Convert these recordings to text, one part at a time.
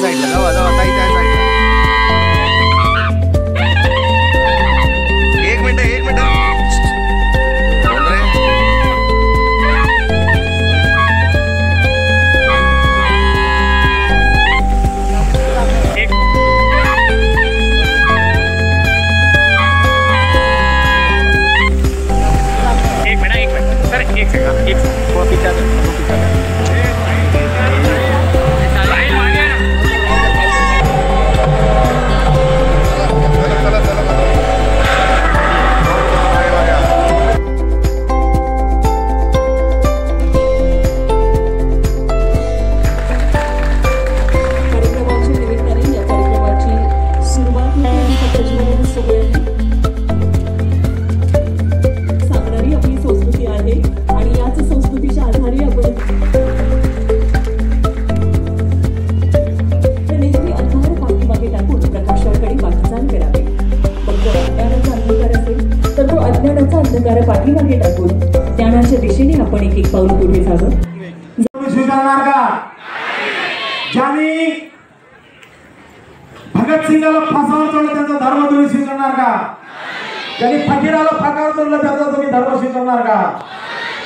साईडला जावा जावा ताई त्या साईडला. एक मिनिट कोण रे? एक मिनिट सर एक सेकंड पाठीमागे टाकून ज्ञानाच्या दिशेने आपण एक एक पाऊल पुढे जावं. स्वीकारणार का? ज्यांनी भगतसिंगाला फासावर चढलं त्यांचा धर्म तुम्ही स्वीकारणार का? ज्यांनी फकीराला फाकावर चढलं त्यांचा तुम्ही धर्म स्वीकारणार का?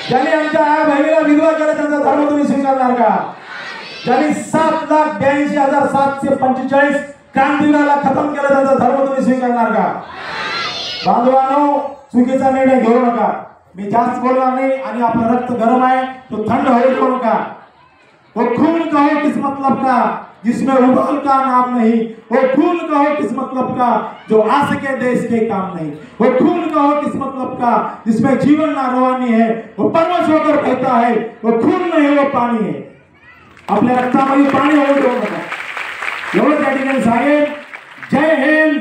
ज्यांनी आमच्या आया बहिणीला विधवा केला त्यांचा धर्म तुम्ही स्वीकारणार का? ज्यांनी 7,82,745 क्रांतिवीराला खतम केलं त्यांचा धर्म तुम्ही स्वीकारणार का? बांधवांनो, चुकीचा निर्णय घेऊ नका. मी जास्त बोलणार नाही आणि आपलं रक्त गरम आहे तो थंड होऊ देऊ नका. वो खून का हो किस मतलब का जिसमें उबाल का नाम नहीं, वो खून का हो किस मतलब का जो आ सके देश के काम नहीं, वो खून का हो किस मतलब का जिसमें जीवन ना रवानी है, वो परवश होकर बहता है, वो खून नहीं वो पाणी है. आपल्या रक्तामध्ये पाणी होऊ देऊ नका. एवढं त्या ठिकाणी सांगेल. जय हिंद,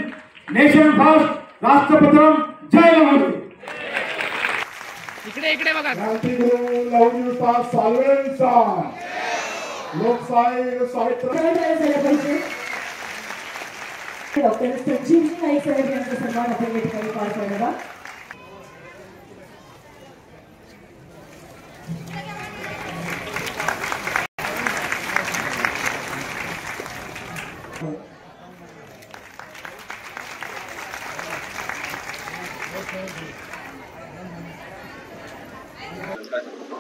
नेशन फर्स्ट, राष्ट्रप्रथम, जय लवजी. इकडे बघा. क्रांतिगुरु लवजीचा साल्वेंचा लोकशाही साहित्य डॉक्टर संजीवनी नाईक साहेब यांचा सन्मान आपण या ठिकाणी पार पाडला.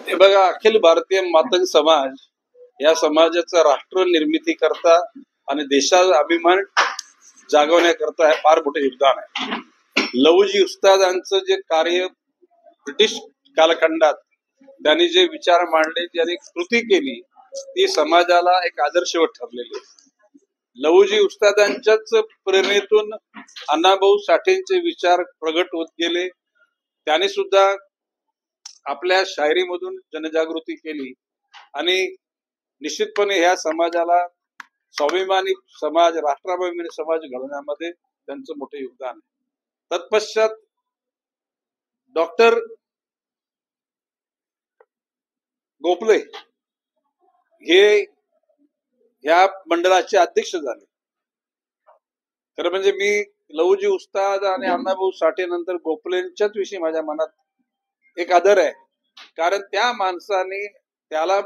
हे बघा, अखिल भारतीय मातंग समाज या समाजाचा राष्ट्र निर्मिती करता आणि देशाचा अभिमान जागवण्याकरता हे फार मोठे योगदान आहे. लवजी उस्तादांचं जे कार्य ब्रिटिश कालखंडात त्यांनी जे विचार मांडले, ज्यांनी कृती केली, ती समाजाला एक आदर्शवत ठरलेली आहे. लवजी उस्तादांच्याच प्रेरणेतून अण्णाभाऊ साठेंचे विचार प्रगट होत गेले. त्यांनी सुद्धा आपल्या शायरीमधून जनजागृती केली आणि निश्चितपणे ह्या समाजाला स्वाभिमानी समाज, राष्ट्राभिमानी समाज घडवण्यामध्ये त्यांचं मोठे योगदान आहे. तत्पश्चात डॉक्टर गोपले हे ह्या मंडळाचे अध्यक्ष झाले. खरं म्हणजे मी लवजी उस्ताद आणि अण्णाभाऊ साठे नंतर गोपलेंच्याच विषयी माझ्या मनात एक आदर आहे. कारण त्या माणसाने त्यांना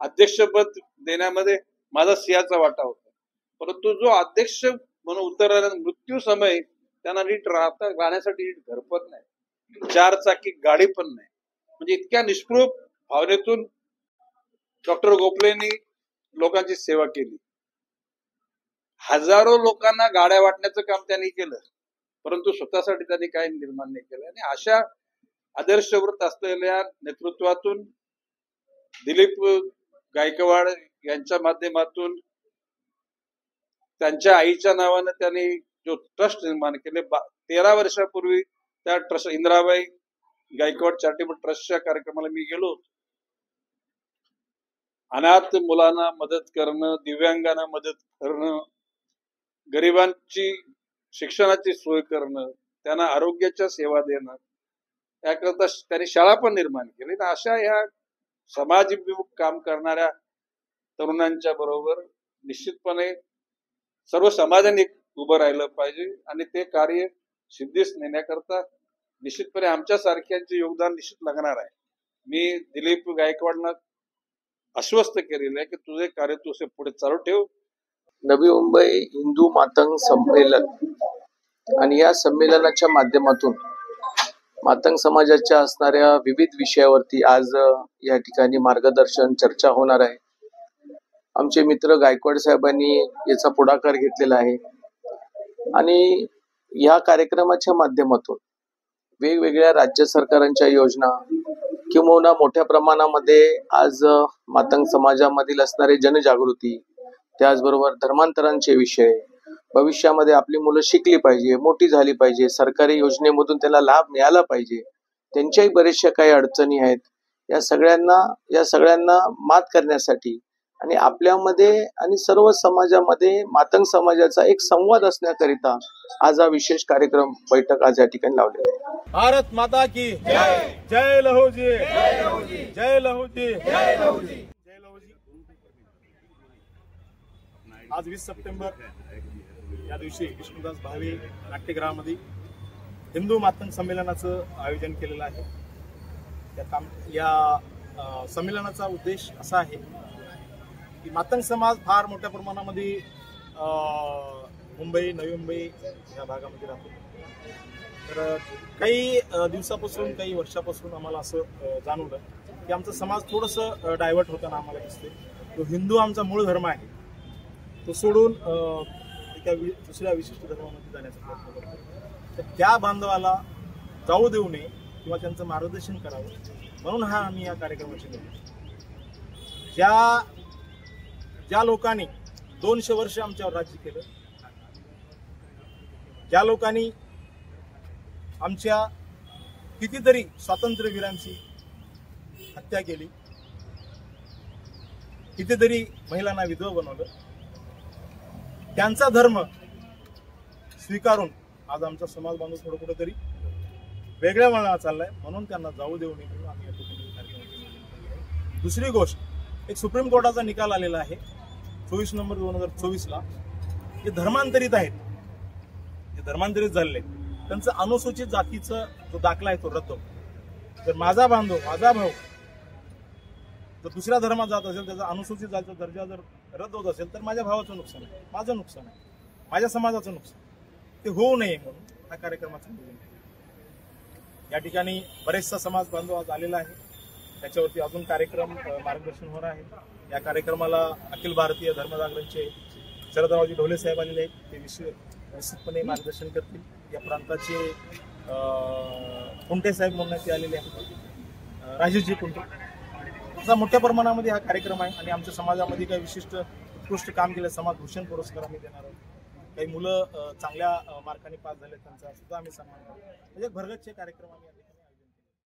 अध्यक्षपद देण्यामध्ये माझा सिंहाचा वाटा होता. परंतु जो अध्यक्ष म्हणून उतरला, मृत्यू समय त्यांना नीट राहण्यासाठी नीट घरपत नाही, 4 चाकी गाडी पण नाही. म्हणजे इतक्या निष्पृह भावनेतून डॉक्टर गोपलेंनी लोकांची सेवा केली. हजारो लोकांना गाड्या वाटण्याचं काम त्यांनी केलं, परंतु स्वतःसाठी त्यांनी काही निर्माण नाही केलं. आणि अशा आदर्शवृत्त असलेल्या नेतृत्वातून दिलीप गायकवाड यांच्या माध्यमातून त्यांच्या आईच्या नावानं त्यांनी जो ट्रस्ट निर्माण केले, 13 वर्षापूर्वी त्या ट्रस्ट, इंदिराबाई गायकवाड चॅरिटेबल ट्रस्टच्या कार्यक्रमाला मी गेलो होतो. अनाथ मुलांना मदत करणं, दिव्यांगांना मदत करणं, गरिबांची शिक्षणाची सोय करणं, त्यांना आरोग्याच्या सेवा देणं, त्याकरता त्यांनी शाळा पण निर्माण केली. अशा या समाजभिमुख काम करणाऱ्या तरुणांच्या बरोबर निश्चितपणे सर्व समाजाने उभं राहिलं पाहिजे आणि ते कार्य सिद्धीस नेण्याकरता निश्चितपणे आमच्या सारख्यांचे योगदान निश्चित लागणार आहे. मी दिलीप गायकवाडला आश्वस्त केलेलं आहे की तुझे कार्य तू असे पुढे चालू ठेव. नवी मुंबई हिंदू मातंग संमेलन आणि या संमेलनाच्या माध्यमातून मातंग समाजाच्या असणाऱ्या विविध विषयावरती आज या ठिकाणी मार्गदर्शन चर्चा होणार आहे. आमचे मित्र गायकवाड साहेबांनी याचा पुढाकार घेतलेला आहे आणि या कार्यक्रमाच्या माध्यमातून वेगवेगळ्या राज्य सरकारांच्या योजना किंवा मोठ्या प्रमाणामध्ये आज मातंग समाजामधील असणारे जनजागृती, त्याचबरोबर धर्मांतरांचे विषय, भविष्यामध्ये आपली मुलं शिकली पाहिजे, मोठी झाली पाहिजे, सरकारी योजनेमधून त्यांना लाभ मिळाला पाहिजे, त्यांच्याही बरेचशा काही अडचणी आहेत, या सगळ्यांना मात करण्यासाठी आणि आपल्यामध्ये आणि सर्व समाजामध्ये मातंग समाजाचा एक संवाद असण्याकरिता आज हा विशेष कार्यक्रम बैठक आज या ठिकाणी लावलेला आहे. भारत माता की जय. जय लहूजी. जय लहूजी. जय लहूजी. जय लहूजी. जय लहूजी. आज 20 सप्टेंबर या दिवशी विष्णुदास भावे नाट्यगृहामध्ये हिंदू मातंग संमेलनाचं आयोजन केलेलं आहे. या संमेलनाचा उद्देश असा आहे की मातंग समाज फार मोठ्या प्रमाणामध्ये मुंबई, नवी मुंबई या भागामध्ये राहतो. तर काही दिवसापासून, काही वर्षापासून आम्हाला असं जाणवलं की आमचा समाज थोडंसं डायव्हर्ट होताना आम्हाला दिसते. तो हिंदू आमचा मूळ धर्म आहे, तो सोडून एका दुसऱ्या विशिष्ट धर्मामध्ये जाण्याचा प्रयत्न करतो. तर त्या बांधवाला जाऊ देऊ नये किंवा त्यांचं मार्गदर्शन करावं म्हणून आम्ही या कार्यक्रमाची निवड. ज्या लोकांनी 200 वर्ष आमच्यावर राज्य केलं, ज्या लोकांनी आमच्या कितीतरी स्वातंत्र्यवीरांची हत्या केली, कितीतरी महिलांना विधवा बनवलं, त्यांचा धर्म स्वीकारून आज आमचा समाज बांधव थोडं कुठेतरी वेगळ्या वळणाला चाललाय, म्हणून त्यांना जाऊ देऊ नये म्हणून आम्ही या ठिकाणी कार्यक्रम. दुसरी गोष्ट, एक सुप्रीम कोर्टाचा निकाल आलेला आहे 24 नोव्हेंबर 2024ला. जे धर्मांतरित आहेत, जे धर्मांतरित झालेले, त्यांचं अनुसूचित जातीचा जो दाखला आहे तो रद्द होतो. जर माझा बांधव, माझा भाऊ जर दुसऱ्या धर्मात जात असेल, त्याचा अनुसूचित जातीचा दर्जा जर रद्द होत असेल तर माझ्या भावाचं नुकसान आहे, माझं नुकसान आहे, माझ्या समाजाचं नुकसान. ते होऊ नये म्हणून हा कार्यक्रमाचं नियोजन केलं. या ठिकाणी बरेचसा समाज बांधव आज आलेला आहे. त्याच्यावरती अजून कार्यक्रम मार्गदर्शन होणार आहे. या कार्यक्रमाला अखिल भारतीय धर्मजागरणचे शरदरावजी ढोले साहेब आलेले आहेत. ते निश्चितपणे मार्गदर्शन करतील. या प्रांताचे कुंटे साहेब म्हणून ते आलेले आहेत, राजेशजी कुंटे. असा मोठ्या प्रमाणामध्ये हा कार्यक्रम आहे आणि आमच्या समाजामध्ये काही विशिष्ट उत्कृष्ट काम केलं, समाज भूषण पुरस्कार आम्ही देणार आहोत. काही मुलं चांगल्या मार्काने पास झाले, त्यांचा सुद्धा आम्ही सन्मान करू. म्हणजे भरगतचे कार्यक्रम आम्ही